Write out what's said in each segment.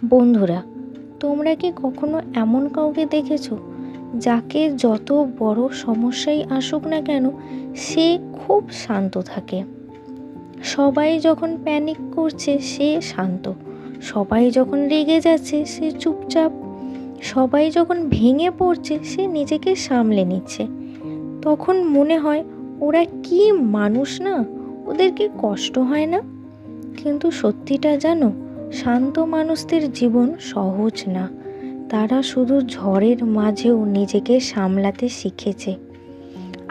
বন্ধুরা, তোমরা কি কখনো এমন কাউকে দেখেছো যাকে যত বড় সমস্যাই আসুক না কেন সে খুব শান্ত থাকে? সবাই যখন প্যানিক করছে সে শান্ত, সবাই যখন রেগে যাচ্ছে সে চুপচাপ, সবাই যখন ভেঙে পড়ছে সে নিজেকে সামলে নিচ্ছে। তখন মনে হয় ওরা কি মানুষ না, ওদের কি কষ্ট হয় না? কিন্তু সত্যিটা জানো, শান্ত মানুষদের জীবন সহজ না। তারা শুধু ঝড়ের মাঝেও নিজেকে সামলাতে শিখেছে।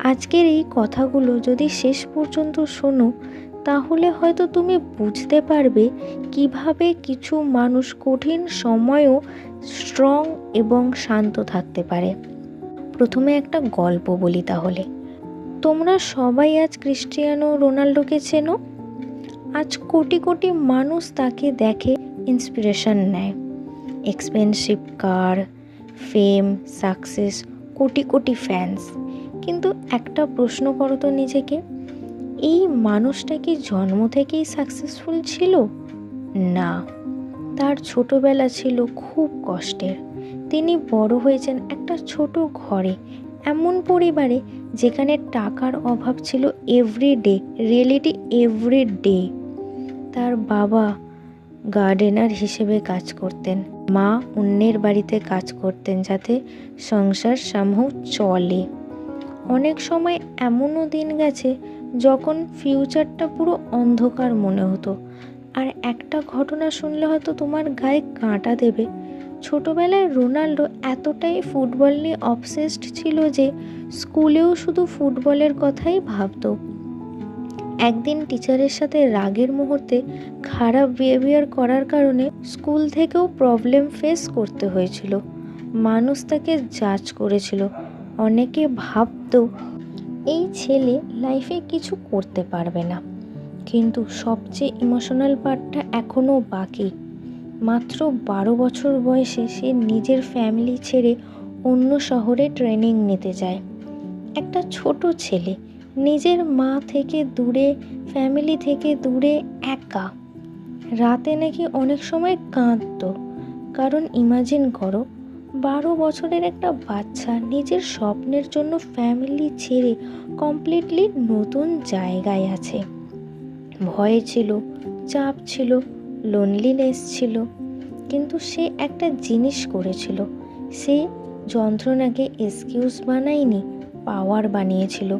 আজকের এই কথাগুলো যদি শেষ পর্যন্ত শোনো, তাহলে হয়তো তুমি বুঝতে পারবে কিভাবে কিছু মানুষ কঠিন সময়েও স্ট্রং এবং শান্ত থাকতে পারে। প্রথমে একটা গল্প বলি তাহলে। তোমরা সবাই আজ ক্রিস্টিয়ানো রোনাল্ডোকে চেনো। আজ কোটি কোটি মানুষ তাকে দেখে, ইন্সপিরেশন নেয়। এক্সপেন্সিভ কার, ফেম, সাকসেস, কোটি কোটি ফ্যান্স। কিন্তু একটা প্রশ্ন করো তো নিজেকে, এই মানুষটা কি জন্ম থেকেই সাকসেসফুল ছিল? না, তার ছোটবেলা ছিল খুব কষ্টের। তিনি বড় হয়েছেন একটা ছোট ঘরে, এমন পরিবারে যেখানে টাকার অভাব ছিল এভরিডে, রিয়েলিটি এভরিডে। তার বাবা গার্ডেনার হিসেবে কাজ করতেন, মা অন্যের বাড়িতে কাজ করতেন যাতে সংসার সামহ চলে। অনেক সময় এমনও দিন গেছে যখন ফিউচারটা পুরো অন্ধকার মনে হতো। আর একটা ঘটনা শুনলে হয়তো তোমার গায়ে কাঁটা দেবে। ছোটবেলায় রোনাল্ডো এতটাই ফুটবল নিয়ে অবসেসড ছিল যে স্কুলেও শুধু ফুটবলের কথাই ভাবতো। একদিন টিচারের সাথে রাগের মুহূর্তে খারাপ বিহেভিয়ার করার কারণে স্কুল থেকেও প্রবলেম ফেস করতে হয়েছিল। মানুষ তাকে জাজ করেছিল, অনেকে ভাবতো এই ছেলে লাইফে কিছু করতে পারবে না। কিন্তু সবচেয়ে ইমোশনাল পার্টটা এখনও বাকি। মাত্র 12 বছর বয়সে সে নিজের ফ্যামিলি ছেড়ে অন্য শহরে ট্রেনিং নিতে যায়। একটা ছোট ছেলে, নিজের মা থেকে দূরে, ফ্যামিলি থেকে দূরে, একা। রাতে নাকি অনেক সময় কাঁদতো। কারণ ইমাজিন করো, 12 বছরের একটা বাচ্চা নিজের স্বপ্নের জন্য ফ্যামিলি ছেড়ে কমপ্লিটলি নতুন জায়গায় আছে। ভয় ছিল, চাপ ছিল, লোনলিনেস ছিল। কিন্তু সে একটা জিনিস করেছিল, সে যন্ত্রণাকে এক্সকিউজ বানায়নি, পাওয়ার বানিয়েছিল।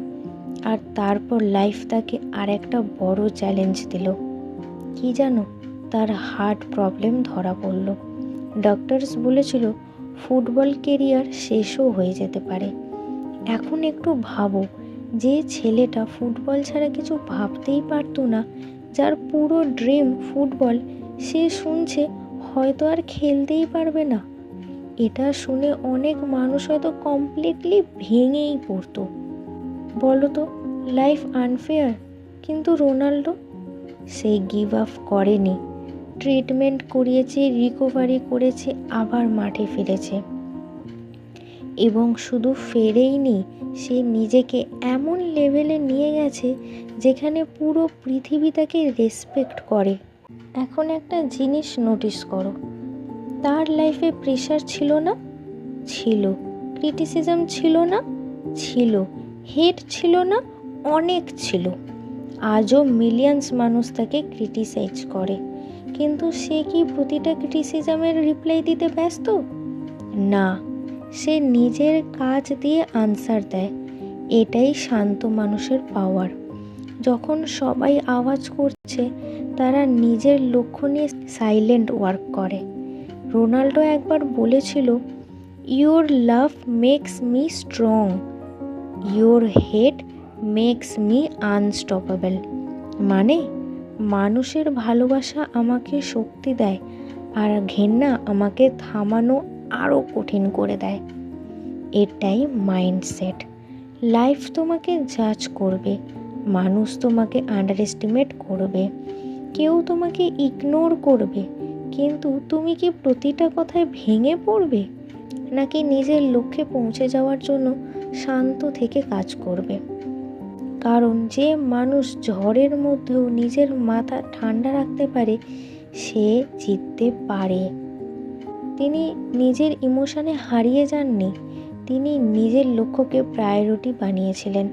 আর তারপর লাইফ তাকে আর একটা বড় চ্যালেঞ্জ দিল। কি জানো, তার হার্ট প্রবলেম ধরা পড়ল। ডক্টরস বলেছিল ফুটবল কেরিয়ার শেষও হয়ে যেতে পারে। এখন একটু ভাবো, যে ছেলেটা ফুটবল ছাড়া কিছু ভাবতেই পারতো না, যার পুরো ড্রিম ফুটবল, সে শুনছে হয়তো আর খেলতেই পারবে না। এটা শুনে অনেক মানুষ হয়তো কমপ্লিটলি ভেঙেই পড়তো। বলো তো, লাইফ আনফেয়ার? কিন্তু রোনাল্ডো, সে গিভ আপ করেনি। ট্রিটমেন্ট করিয়েছে, রিকভারি করেছে, আবার মাঠে ফিরেছে। এবং শুধু ফেরেইনি, সে নিজেকে এমন লেভেলে নিয়ে গেছে যেখানে পুরো পৃথিবী তাকে রেসপেক্ট করে। এখন একটা জিনিস নোটিস করো, তার লাইফে প্রেশার ছিল না? ছিল। ক্রিটিসিজম ছিল না? ছিল। হেট ছিল না? অনেক ছিল। আজও মিলিয়ন্স মানুষ তাকে ক্রিটিসাইজ করে, কিন্তু সে কি প্রতিটা ক্রিটিসিজমের রিপ্লাই দিতে ব্যস্ত? না, সে নিজের কাজ দিয়ে আনসার দেয়। এটাই শান্ত মানুষের পাওয়ার। যখন সবাই আওয়াজ করছে, তারা নিজের লক্ষ্য নিয়ে সাইলেন্ট ওয়ার্ক করে। রোনাল্ডো একবার বলেছিল, your love makes me strong, your hate makes me unstoppable. মানে, মানুষের ভালোবাসা আমাকে শক্তি দেয়, আর ঘেন্না আমাকে থামানো আরও কঠিন করে দেয়। এটাই মাইন্ডসেট। লাইফ তোমাকে জাজ করবে, মানুষ তোমাকে আন্ডার এস্টিমেট করবে, কেউ তোমাকে ইগনোর করবে, কিন্তু তুমি কি প্রতিটা কথায় ভেঙে পড়বে, নাকি নিজের লক্ষ্যে পৌঁছে যাওয়ার জন্য শান্ত থেকে কাজ করবে? কারণ যে মানুষ ঝড়ের মধ্যেও নিজের মাথা ঠান্ডা রাখতে পারে, সে জিততে পারে। তিনি নিজের ইমোশনে হারিয়ে যাননি, তিনি নিজের লক্ষ্যকে প্রায়োরিটি বানিয়েছিলেন।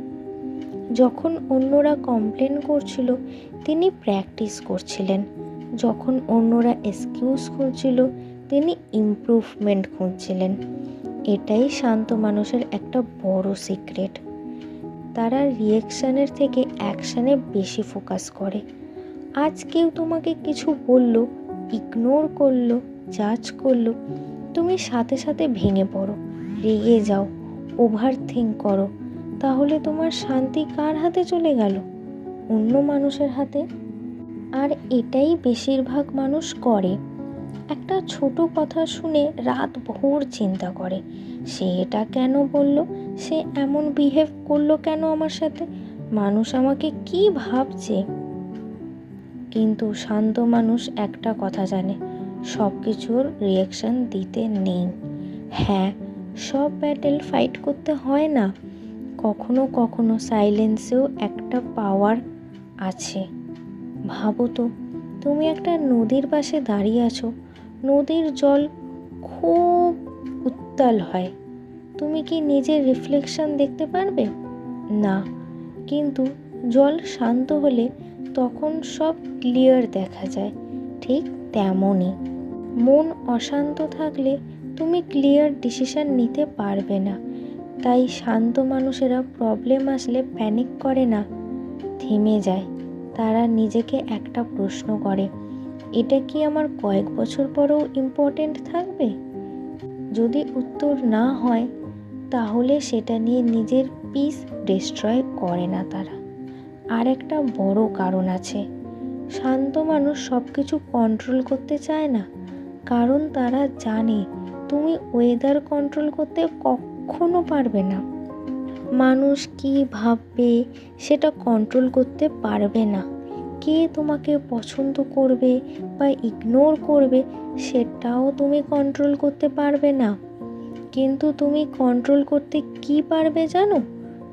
যখন অন্যরা কমপ্লেন করছিল, তিনি প্র্যাকটিস করছিলেন। যখন অন্যরা এক্সকিউজ খুঁজছিল, তিনি ইমপ্রুভমেন্ট খুঁজছিলেন। এটাই শান্ত মানুষের একটা বড় সিক্রেট। তারা রিঅ্যাকশানের থেকে অ্যাকশানে বেশি ফোকাস করে। আজ কেউ তোমাকে কিছু বলল, ইগনোর করলো, জাজ করলো, তুমি সাথে সাথে ভেঙে পড়ো, রেগে যাও, ওভার থিঙ্ক করো। তাহলে তোমার শান্তি কার হাতে চলে গেল? অন্য মানুষের হাতে। আর এটাই বেশিরভাগ মানুষ করে। একটা ছোট কথা শুনে রাত ভোর চিন্তা করে, সে এটা কেন বলল, সে এমন বিহেভ করলো কেন আমার সাথে, মানুষ আমাকে কি ভাবছে। কিন্তু শান্ত মানুষ একটা কথা জানে, সব কিছুর রিঅ্যাকশান দিতে নেই। হ্যাঁ, সব ব্যাটেল ফাইট করতে হয় না। কখনো কখনো সাইলেন্সেও একটা পাওয়ার আছে। ভাবো তো, তুমি একটা নদীর পাশে দাঁড়িয়ে আছো, নদীর জল খুব উত্তাল হয়, তুমি কি নিজের রিফ্লেকশন দেখতে পারবে? না। কিন্তু জল শান্ত হলে তখন সব ক্লিয়ার দেখা যায়। ঠিক তেমনই মন অশান্ত থাকলে তুমি ক্লিয়ার ডিসিশন নিতে পারবে না। তাই শান্ত মানুষেরা প্রবলেম আসলে প্যানিক করে না, থেমে যায়। তারা নিজেকে একটা প্রশ্ন করে, এটা কি আমার কয়েক বছর পরেও ইম্পর্টেন্ট থাকবে? যদি উত্তর না হয়, তাহলে সেটা নিয়ে নিজের পিস ডিস্ট্রয় করে না তারা। আর একটা বড় কারণ আছে, শান্ত মানুষ সব কিছু কন্ট্রোল করতে চায় না, কারণ তারা জানে তুমি ওয়েদার কন্ট্রোল করতে কখনো পারবে না। মানুষ কি ভাববে সেটা কন্ট্রোল করতে পারবে না। কে তোমাকে পছন্দ করবে বা ইগনোর করবে সেটাও তুমি কন্ট্রোল করতে পারবে না। কিন্তু তুমি কন্ট্রোল করতে কি পারবে জানো?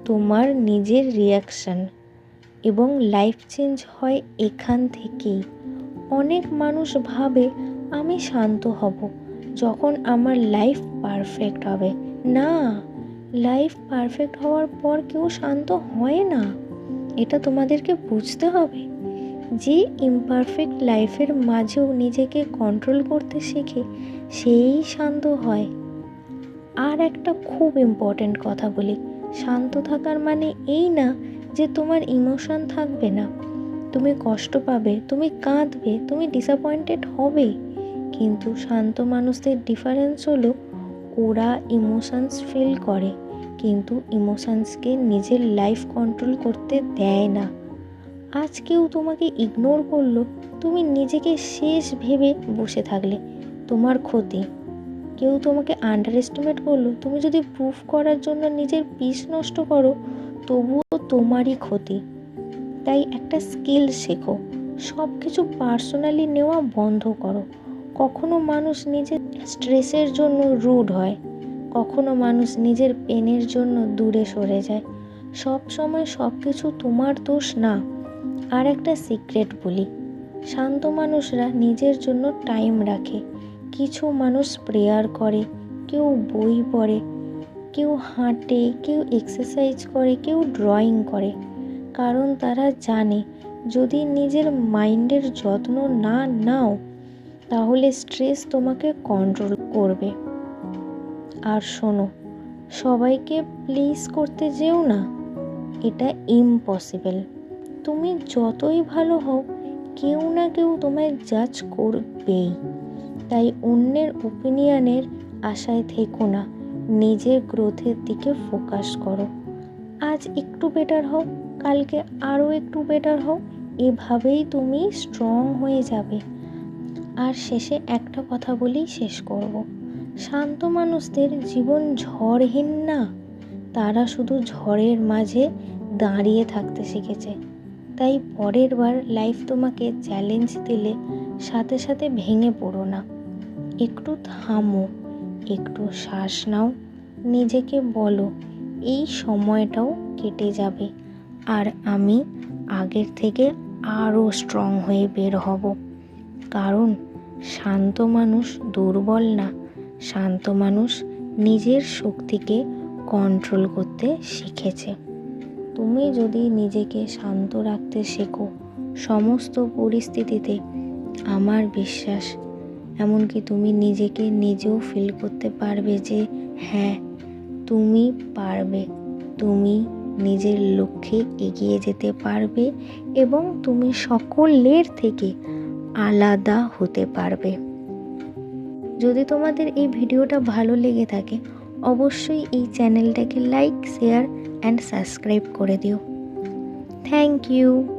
তোমার নিজের রিঅ্যাকশান। এবং লাইফ চেঞ্জ হয় এখান থেকেই। অনেক মানুষ ভাবে আমি শান্ত হব যখন আমার লাইফ পারফেক্ট হবে। না, লাইফ পারফেক্ট হওয়ার পর কেউ শান্ত হয় না। এটা তোমাদেরকে বুঝতে হবে। যে ইমপারফেক্ট লাইফের মাঝেও নিজেকে কন্ট্রোল করতে শেখে, সেই শান্ত হয়। আর একটা খুব ইম্পর্ট্যান্ট কথা বলি, শান্ত থাকার মানে এই না যে তোমার ইমোশন থাকবে না। তুমি কষ্ট পাবে, তুমি কাঁদবে, তুমি ডিসঅ্যাপয়েন্টেড হবে। কিন্তু শান্ত মানুষদের ডিফারেন্স হলো, ওরা ইমোশনস ফিল করে, কিন্তু ইমোশনসকে নিজের লাইফ কন্ট্রোল করতে দেয় না। আজ কেউ তোমাকে ইগনোর করলো, তুমি নিজেকে শেষ ভেবে বসে থাকলে তোমার ক্ষতি। কেউ তোমাকে আন্ডার এস্টিমেট করলো, তুমি যদি প্রুফ করার জন্য নিজের পিস নষ্ট করো, তবুও তোমারই ক্ষতি। তাই একটা স্কিল শেখো, সব কিছু পার্সোনালি নেওয়া বন্ধ করো। কখনো মানুষ নিজের স্ট্রেসের জন্য রুড হয়, কখনো মানুষ নিজের পেনের জন্য দূরে সরে যায়। সব সময় সব কিছু তোমার দোষ না। আর একটা সিক্রেট বলি, শান্ত মানুষরা নিজের জন্য টাইম রাখে। কিছু মানুষ প্রেয়ার করে, কেউ বই পড়ে, কেউ হাঁটে, কেউ এক্সারসাইজ করে, কেউ ড্রয়িং করে। কারণ তারা জানে যদি নিজের মাইন্ডের যত্ন না নাও, তাহলে স্ট্রেস তোমাকে কন্ট্রোল করবে। আর শোনো, সবাইকে প্লিজ করতে যেও না, এটা ইম্পসিবল। তুমি যতই ভালো হও, কেউ না কেউ তোমায় জাজ করবেই। তাই অন্যের ওপিনিয়নের আশায় থেকো না, নিজের গ্রোথের দিকে ফোকাস করো। আজ একটু বেটার হও, কালকে আরও একটু বেটার হও, এভাবেই তুমি স্ট্রং হয়ে যাবে। আর শেষে একটা কথা বলেই শেষ করব, শান্ত মানুষদের জীবন ঝড়হীন না, তারা শুধু ঝড়ের মাঝে দাঁড়িয়ে থাকতে শিখেছে। তাই পরের বার লাইফ তোমাকে চ্যালেঞ্জ দিলে সাথে সাথে ভেঙে পড়ো না, একটু থামো, একটু শ্বাস নাও, নিজেকে বলো এই সময়টাও কেটে যাবে, আর আমি আগের থেকে আরও স্ট্রং হয়ে বের হব। কারণ শান্ত মানুষ দুর্বল না, শান্ত মানুষ নিজের শক্তিকে কন্ট্রোল করতে শিখেছে। তুমি যদি নিজেকে শান্ত রাখতে শেখো সমস্ত পরিস্থিতিতে, আমার বিশ্বাস এমনকি তুমি নিজেকে নিজেও ফিল করতে পারবে যে হ্যাঁ, তুমি পারবে, তুমি নিজের লক্ষ্যে এগিয়ে যেতে পারবে এবং তুমি সকলের থেকে আলাদা হতে পারবে। যদি তোমাদের এই ভিডিওটা ভালো লেগে থাকে অবশ্যই এই চ্যানেলটাকে লাইক, শেয়ার অ্যান্ড সাবস্ক্রাইব করে দিও। Thank you.